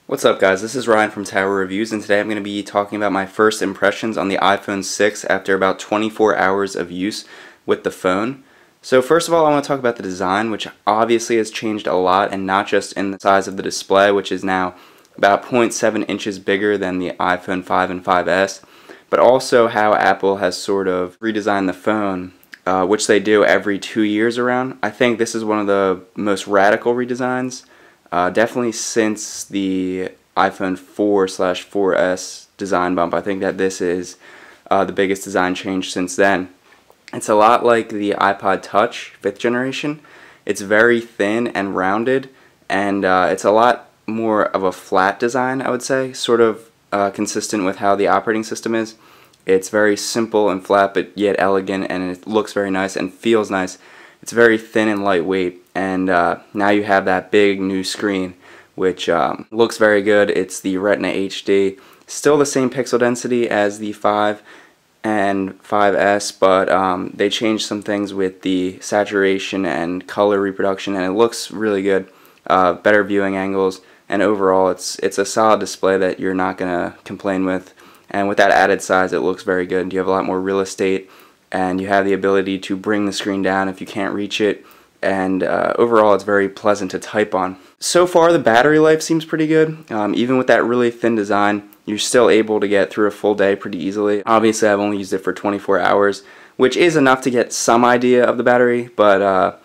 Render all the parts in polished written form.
What's up guys, this is Ryan from Tower Reviews, and today I'm going to be talking about my first impressions on the iPhone 6 after about 24 hours of use with the phone. So first of all, I want to talk about the design, which obviously has changed a lot, and not just in the size of the display, which is now about 0.7 inches bigger than the iPhone 5 and 5S, but also how Apple has sort of redesigned the phone, which they do every 2 years around. I think this is one of the most radical redesigns. Definitely since the iPhone 4/4S design bump. I think that this is the biggest design change since then. It's a lot like the iPod Touch 5th generation. It's very thin and rounded, and it's a lot more of a flat design, I would say, sort of consistent with how the operating system is. It's very simple and flat, but yet elegant, and it looks very nice and feels nice. It's very thin and lightweight, and now you have that big new screen, which looks very good. It's the Retina HD, still the same pixel density as the 5 and 5S, but they changed some things with the saturation and color reproduction, and it looks really good. Better viewing angles, and overall it's a solid display that you're not gonna complain with. And with that added size, it looks very good. You have a lot more real estate, and you have the ability to bring the screen down if you can't reach it, and overall it's very pleasant to type on. So far the battery life seems pretty good. Even with that really thin design, you're still able to get through a full day pretty easily. Obviously I've only used it for 24 hours, which is enough to get some idea of the battery, but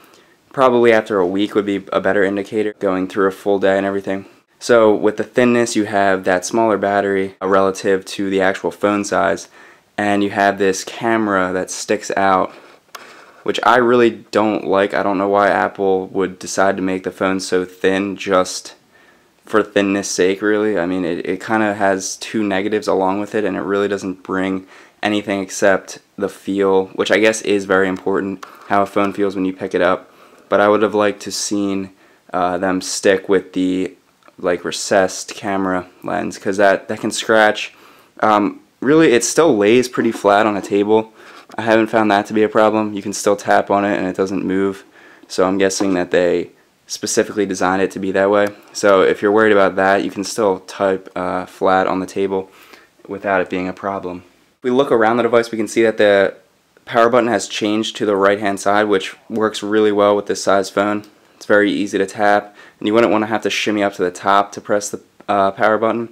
probably after a week would be a better indicator, going through a full day and everything. So with the thinness, you have that smaller battery relative to the actual phone size, and you have this camera that sticks out, which I really don't like. I don't know why Apple would decide to make the phone so thin just for thinness sake, really. I mean, it kind of has two negatives along with it, and it really doesn't bring anything except the feel, which I guess is very important, how a phone feels when you pick it up. But I would have liked to seen them stick with the recessed camera lens, because that can scratch. Really, it still lays pretty flat on a table. I haven't found that to be a problem. You can still tap on it and it doesn't move. So I'm guessing that they specifically designed it to be that way. So if you're worried about that, you can still type flat on the table without it being a problem. If we look around the device, we can see that the power button has changed to the right hand side, which works really well with this size phone. It's very easy to tap, and you wouldn't want to have to shimmy up to the top to press the power button.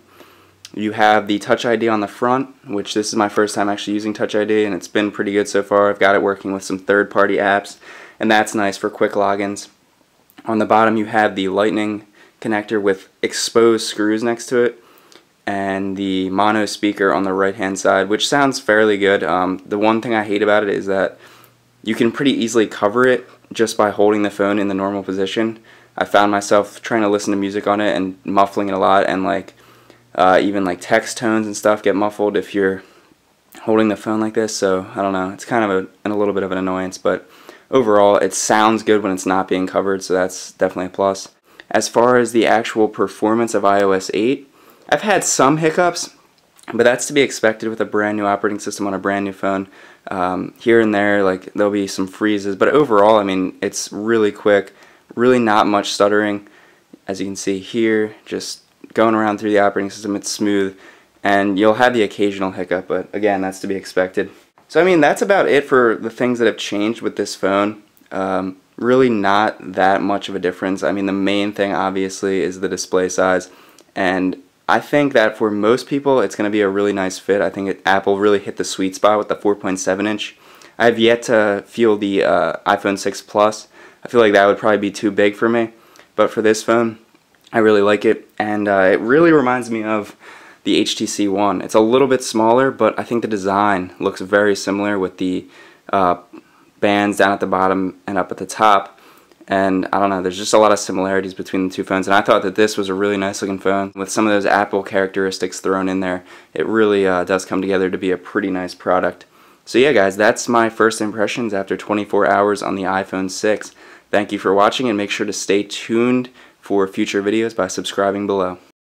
You have the Touch ID on the front, which this is my first time actually using Touch ID, and it's been pretty good so far. I've got it working with some third-party apps, and that's nice for quick logins. On the bottom you have the Lightning connector with exposed screws next to it, and the mono speaker on the right-hand side, which sounds fairly good. The one thing I hate about it is that you can pretty easily cover it just by holding the phone in the normal position. I found myself trying to listen to music on it and muffling it a lot, and even text tones and stuff get muffled if you're holding the phone like this. So I don't know, it's kind of a little bit of an annoyance, but overall it sounds good when it's not being covered, so that's definitely a plus. As far as the actual performance of iOS 8, I've had some hiccups, but that's to be expected with a brand new operating system on a brand new phone. Here and there, there'll be some freezes, but overall, I mean, it's really quick, really not much stuttering. As you can see here, just going around through the operating system, it's smooth, and you'll have the occasional hiccup, but again, that's to be expected. So I mean, that's about it for the things that have changed with this phone. Really not that much of a difference. I mean, the main thing obviously is the display size, and I think that for most people it's going to be a really nice fit. I think Apple really hit the sweet spot with the 4.7 inch. I have yet to feel the iPhone 6 Plus. I feel like that would probably be too big for me, but for this phone, I really like it, and it really reminds me of the HTC One. It's a little bit smaller, but I think the design looks very similar with the bands down at the bottom and up at the top, and I don't know, there's just a lot of similarities between the two phones, and I thought that this was a really nice looking phone with some of those Apple characteristics thrown in there. It really does come together to be a pretty nice product. So yeah guys, that's my first impressions after 24 hours on the iPhone 6. Thank you for watching, and make sure to stay tuned for future videos by subscribing below.